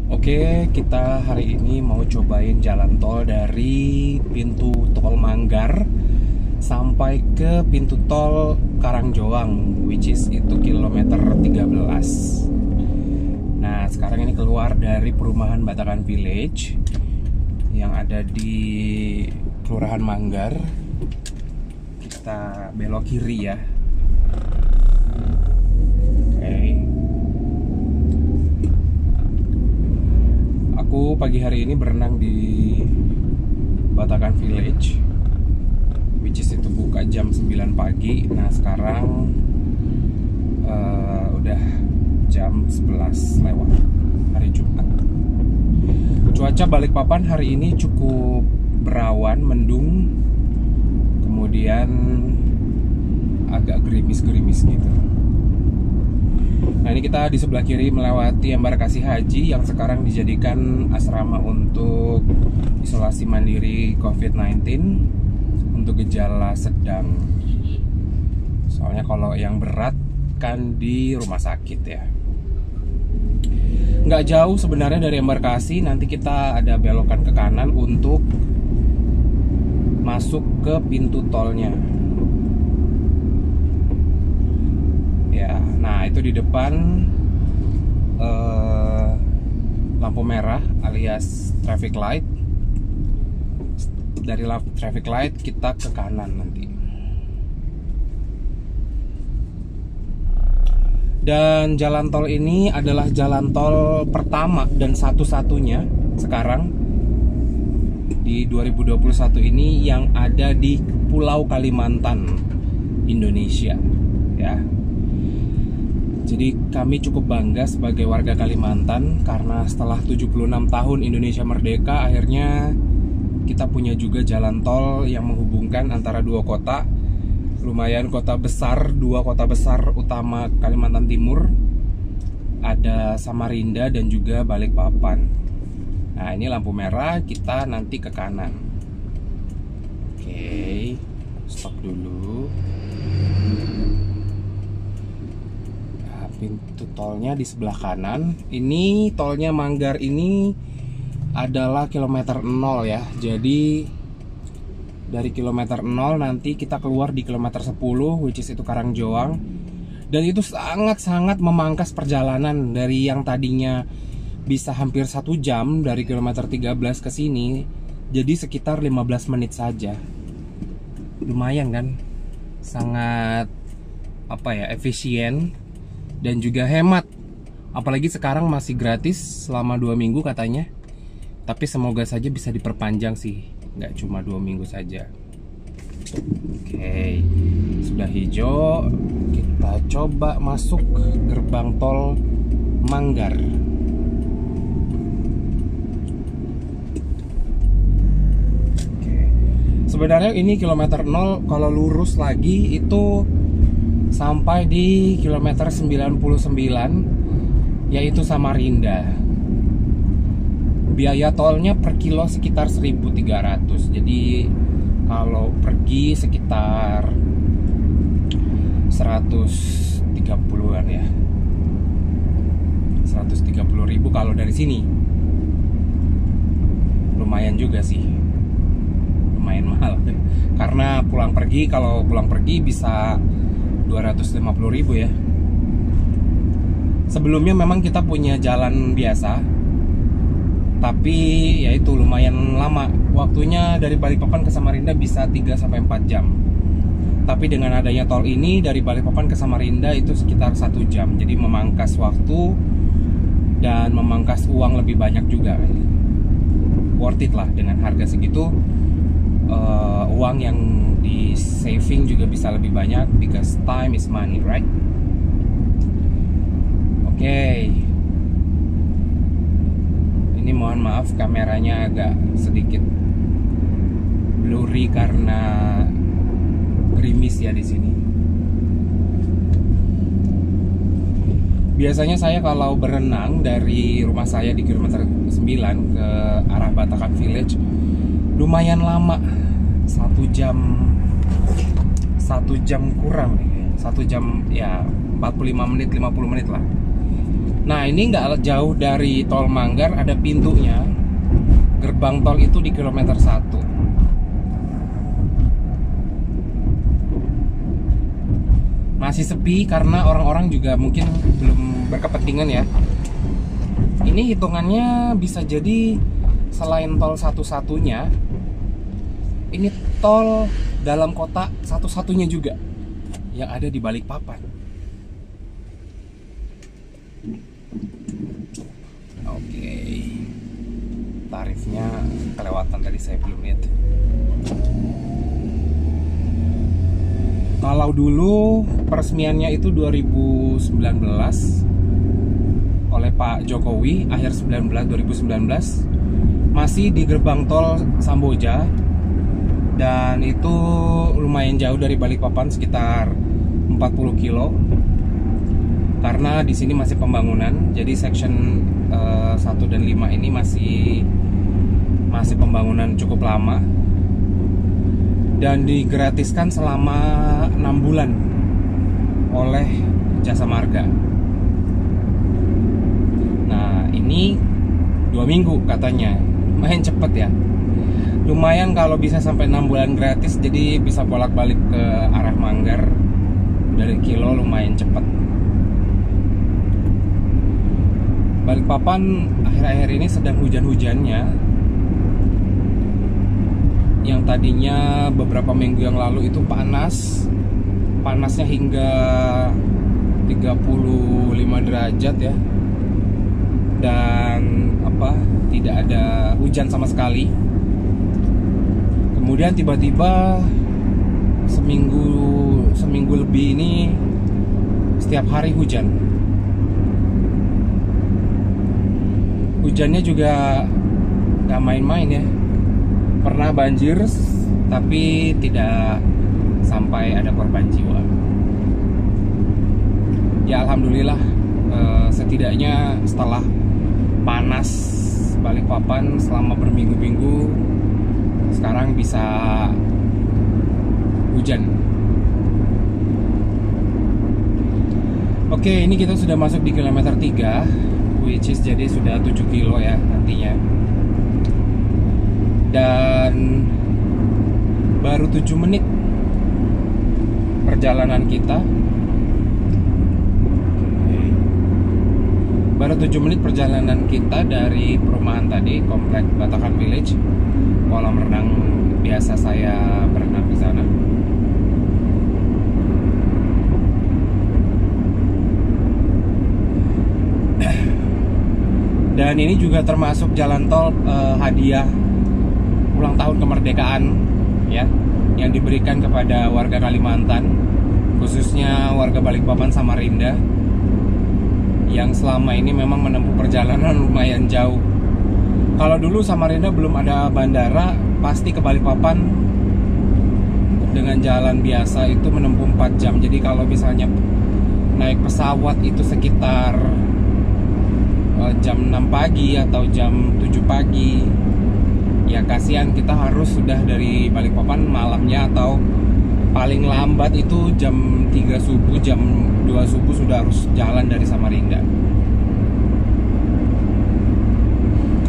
Oke, kita hari ini mau cobain jalan tol dari pintu tol Manggar sampai ke pintu tol Karangjoang, which is itu kilometer 13. Nah, sekarang ini keluar dari perumahan Batakan Village yang ada di Kelurahan Manggar. Kita belok kiri ya. Aku pagi hari ini berenang di Batakan Village, which is itu buka jam 9 pagi. Nah sekarang udah jam 11 lewat, hari Jumat. Cuaca Balikpapan hari ini cukup berawan, mendung, kemudian agak gerimis-gerimis gitu. Nah ini kita di sebelah kiri melewati embarkasi haji yang sekarang dijadikan asrama untuk isolasi mandiri COVID-19 untuk gejala sedang. Soalnya kalau yang berat kan di rumah sakit ya. Nggak jauh sebenarnya dari embarkasi, nanti kita ada belokan ke kanan untuk masuk ke pintu tolnya. Ya, nah itu di depan lampu merah alias traffic light. Dari traffic light kita ke kanan nanti. Dan jalan tol ini adalah jalan tol pertama dan satu-satunya sekarang di 2021 ini yang ada di Pulau Kalimantan, Indonesia, ya. Jadi kami cukup bangga sebagai warga Kalimantan karena setelah 76 tahun Indonesia merdeka, akhirnya kita punya juga jalan tol yang menghubungkan antara dua kota. Lumayan kota besar, dua kota besar utama Kalimantan Timur. Ada Samarinda dan juga Balikpapan. Nah ini lampu merah, kita nanti ke kanan. Oke, stop dulu. Pintu tolnya di sebelah kanan. Ini tolnya Manggar ini adalah kilometer 0 ya. Jadi dari kilometer 0 nanti kita keluar di kilometer 10, which is itu Karangjoang. Dan itu sangat-sangat memangkas perjalanan dari yang tadinya bisa hampir 1 jam dari kilometer 13 ke sini, jadi sekitar 15 menit saja. Lumayan kan? Sangat efisien dan juga hemat. Apalagi sekarang masih gratis selama 2 minggu katanya. Tapi semoga saja bisa diperpanjang sih, nggak cuma 2 minggu saja. Oke, sudah hijau. Kita coba masuk gerbang tol Manggar. Oke. Sebenarnya ini kilometer 0 kalau lurus lagi itu sampai di kilometer 99, yaitu Samarinda. Biaya tolnya per kilo sekitar 1.300. Jadi kalau pergi sekitar 130-an ya. 130.000 kalau dari sini. Lumayan juga sih. Lumayan mahal. Karena kalau pulang pergi bisa 250.000 ya. Sebelumnya memang kita punya jalan biasa, tapi ya itu lumayan lama. Waktunya dari Balikpapan ke Samarinda bisa 3-4 jam. Tapi dengan adanya tol ini dari Balikpapan ke Samarinda itu sekitar 1 jam. Jadi memangkas waktu dan memangkas uang lebih banyak juga. Worth it lah dengan harga segitu. Uang yang di saving juga bisa lebih banyak, because time is money, right? Oke. Ini mohon maaf kameranya agak sedikit blurry karena gerimis ya di sini. Biasanya saya kalau berenang dari rumah saya di kilometer 9 ke arah Batakan Village lumayan lama, 1 jam kurang nih, 1 jam ya 45 menit 50 menit lah. Nah, ini nggak jauh dari tol Manggar, ada pintunya. Gerbang tol itu di kilometer 1. Masih sepi karena orang-orang juga mungkin belum berkepentingan ya. Ini hitungannya bisa jadi selain tol satu-satunya, ini tol dalam kota satu-satunya juga yang ada di Balikpapan. Oke, tarifnya kelewatan tadi, saya belum lihat. Kalau dulu peresmiannya itu 2019 oleh Pak Jokowi, akhir 2019 masih di gerbang tol Samboja, dan itu lumayan jauh dari Balikpapan, sekitar 40 kilo. Karena di sini masih pembangunan, jadi section 1 dan 5 ini masih pembangunan cukup lama. Dan digratiskan selama 6 bulan oleh Jasa Marga. Nah, ini 2 minggu katanya, lumayan cepet ya. Lumayan kalau bisa sampai 6 bulan gratis, jadi bisa bolak-balik ke arah Manggar dari kilo, lumayan cepet. Balikpapan akhir-akhir ini sedang hujan-hujannya. Yang tadinya beberapa minggu yang lalu itu panasnya hingga 35 derajat ya, dan tidak ada hujan sama sekali. Kemudian tiba-tiba seminggu lebih ini setiap hari hujan. Hujannya juga gak main-main ya. Pernah banjir, tapi tidak sampai ada korban jiwa. Ya alhamdulillah, setidaknya setelah panas Balikpapan selama berminggu-minggu, sekarang bisa hujan. Oke, ini kita sudah masuk di kilometer 3, which is jadi sudah 7 kilo ya nantinya. Dan baru 7 menit perjalanan kita. Baru 7 menit perjalanan kita dari perumahan tadi, komplek Batakan Village, kolam renang biasa saya berenang di sana. Dan ini juga termasuk jalan tol hadiah ulang tahun kemerdekaan ya, yang diberikan kepada warga Kalimantan, khususnya warga Balikpapan Samarinda, yang selama ini memang menempuh perjalanan lumayan jauh. Kalau dulu Samarinda belum ada bandara, pasti ke Balikpapan dengan jalan biasa itu menempuh 4 jam. Jadi kalau misalnya naik pesawat itu sekitar jam 6 pagi atau jam 7 pagi, ya kasihan, kita harus sudah dari Balikpapan malamnya, atau paling lambat itu jam 3 subuh, jam 2 subuh sudah harus jalan dari Samarinda.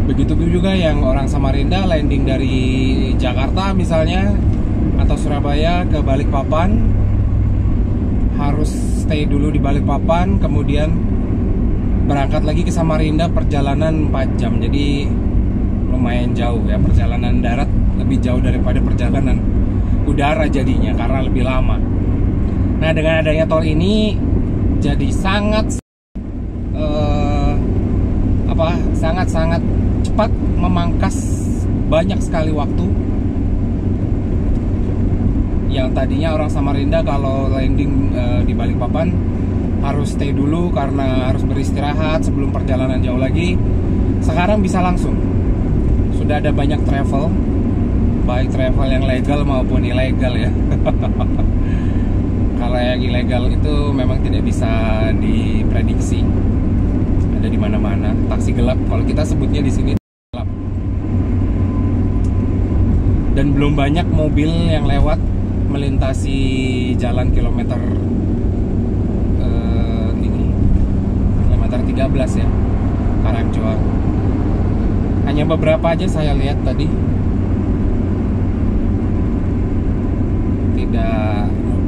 Begitu juga yang orang Samarinda landing dari Jakarta misalnya atau Surabaya ke Balikpapan, harus stay dulu di Balikpapan, kemudian berangkat lagi ke Samarinda, perjalanan 4 jam. Jadi lumayan jauh ya, perjalanan darat lebih jauh daripada perjalanan udara jadinya, karena lebih lama. Nah, dengan adanya tol ini jadi sangat cepat, memangkas banyak sekali waktu. Yang tadinya orang Samarinda kalau landing di Balikpapan harus stay dulu karena harus beristirahat sebelum perjalanan jauh lagi, sekarang bisa langsung. Sudah ada banyak travel, baik travel yang legal maupun ilegal ya. Kalau yang ilegal itu memang tidak bisa diprediksi, ada di mana-mana. Taksi gelap, kalau kita sebutnya di sini gelap. Dan belum banyak mobil yang lewat melintasi jalan kilometer 3 13 ya, Karangjoang. Hanya beberapa aja saya lihat tadi,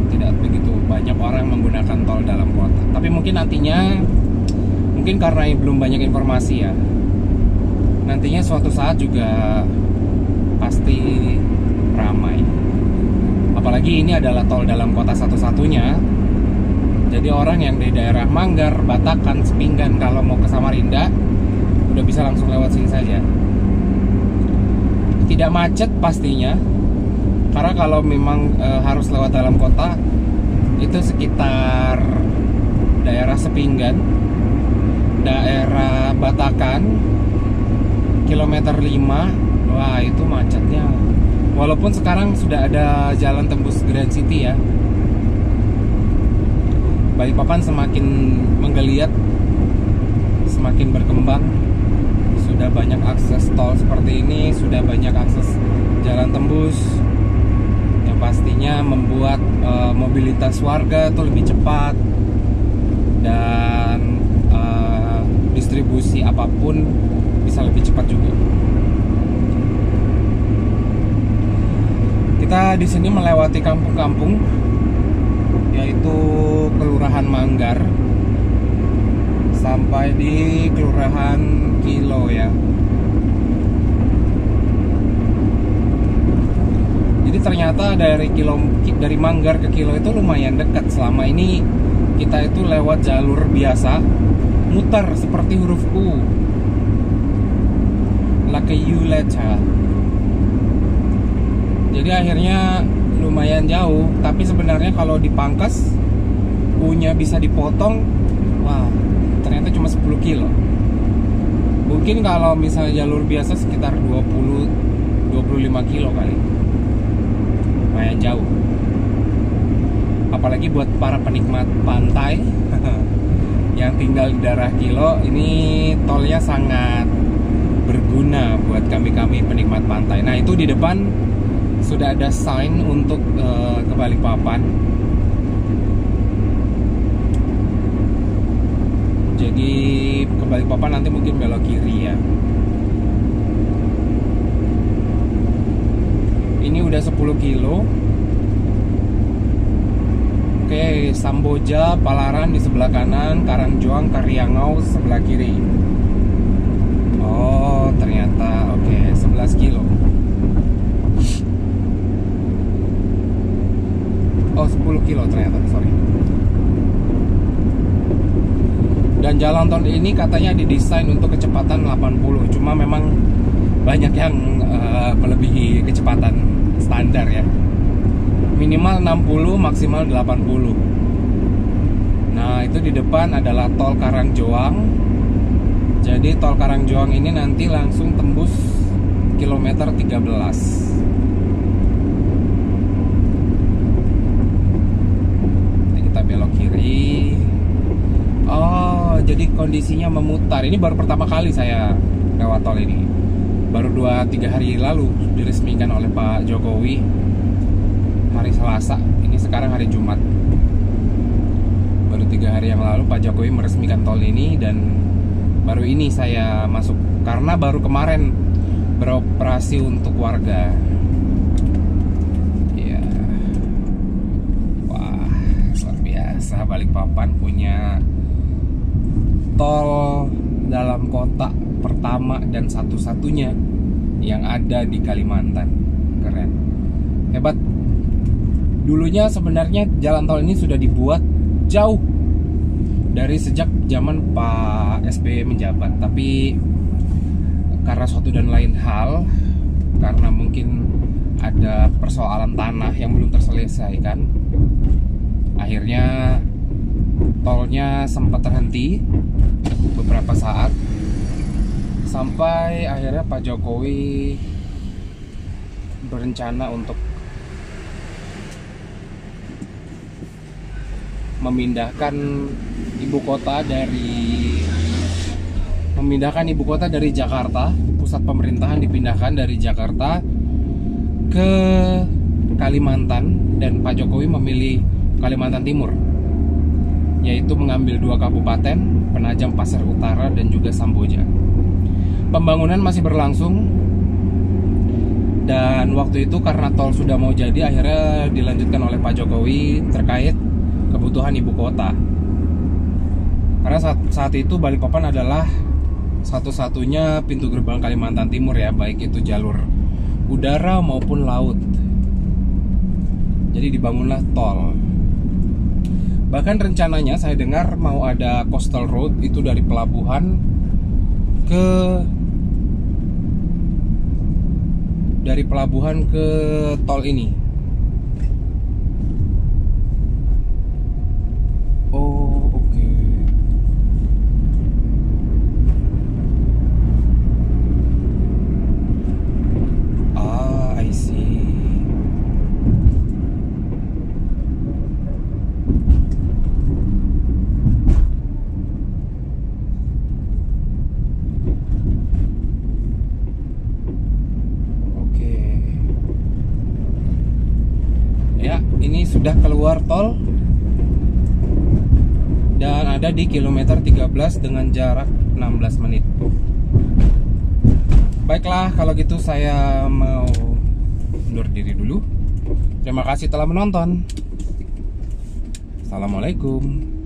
tidak begitu banyak orang menggunakan tol dalam kota. Tapi mungkin nantinya, mungkin karena belum banyak informasi ya, nantinya suatu saat juga pasti ramai. Apalagi ini adalah tol dalam kota satu-satunya. Jadi orang yang di daerah Manggar, Batakan, Sepinggan kalau mau ke Samarinda udah bisa langsung lewat sini saja. Tidak macet pastinya, karena kalau memang harus lewat dalam kota itu sekitar daerah Sepinggan, daerah Batakan, kilometer 5. Wah, itu macetnya. Walaupun sekarang sudah ada jalan tembus Grand City ya, Balikpapan semakin menggeliat, semakin berkembang. Sudah banyak akses tol seperti ini, sudah banyak akses jalan tembus, yang pastinya membuat mobilitas warga itu lebih cepat, dan distribusi apapun bisa lebih cepat juga. Kita di sini melewati kampung-kampung, yaitu Kelurahan Manggar sampai di Kelurahan Kilo ya. Jadi ternyata dari Manggar ke Kilo itu lumayan dekat. Selama ini kita itu lewat jalur biasa, muter seperti huruf U, like a U letter. Jadi akhirnya lumayan jauh, tapi sebenarnya kalau dipangkas U-nya bisa dipotong. Wah, ternyata cuma 10 kilo. Mungkin kalau misalnya jalur biasa sekitar 20-25 kilo kali. Lumayan jauh. Apalagi buat para penikmat pantai yang tinggal di daerah Kilo, ini tolnya sangat berguna buat kami-kami penikmat pantai. Nah, itu di depan sudah ada sign untuk ke Balikpapan. Jadi ke Balikpapan nanti mungkin belok kiri ya. Ini udah 10 kilo. Oke, Samboja, Palaran di sebelah kanan, Karangjoang, Karyangau sebelah kiri. Oh, ternyata oke, 11 kilo. Oh, 10 kilo ternyata, sorry. Dan jalan tol ini katanya didesain untuk kecepatan 80. Cuma memang banyak yang melebihi kecepatan standar ya. Minimal 60, maksimal 80. Nah, itu di depan adalah tol Karangjoang. Jadi tol Karangjoang ini nanti langsung tembus kilometer 13. Belok kiri. Oh, jadi kondisinya memutar. Ini baru pertama kali saya lewat tol ini. Baru 2-3 hari lalu diresmikan oleh Pak Jokowi, hari Selasa. Ini sekarang hari Jumat. Baru 3 hari yang lalu Pak Jokowi meresmikan tol ini, dan baru ini saya masuk karena baru kemarin beroperasi untuk warga. Balikpapan punya tol dalam kota pertama dan satu-satunya yang ada di Kalimantan. Keren, hebat. Dulunya sebenarnya jalan tol ini sudah dibuat jauh dari sejak zaman Pak SBY menjabat, tapi karena suatu dan lain hal, karena mungkin ada persoalan tanah yang belum terselesaikan, akhirnya tolnya sempat terhenti beberapa saat, sampai akhirnya Pak Jokowi berencana untuk memindahkan ibu kota dari Jakarta. Pusat pemerintahan dipindahkan dari Jakarta ke Kalimantan, dan Pak Jokowi memilih Kalimantan Timur. yaitu mengambil 2 kabupaten, Penajam Pasir Utara dan juga Samboja. Pembangunan masih berlangsung, dan waktu itu karena tol sudah mau jadi, akhirnya dilanjutkan oleh Pak Jokowi terkait kebutuhan ibu kota. Karena saat itu Balikpapan adalah satu-satunya pintu gerbang Kalimantan Timur ya, baik itu jalur udara maupun laut. Jadi dibangunlah tol. Bahkan rencananya saya dengar mau ada coastal road, itu dari pelabuhan ke tol ini. Oh, oke. I see. Ini sudah keluar tol dan ada di kilometer 13 dengan jarak 16 menit. Baiklah, kalau gitu saya mau undur diri dulu. Terima kasih telah menonton. Assalamualaikum.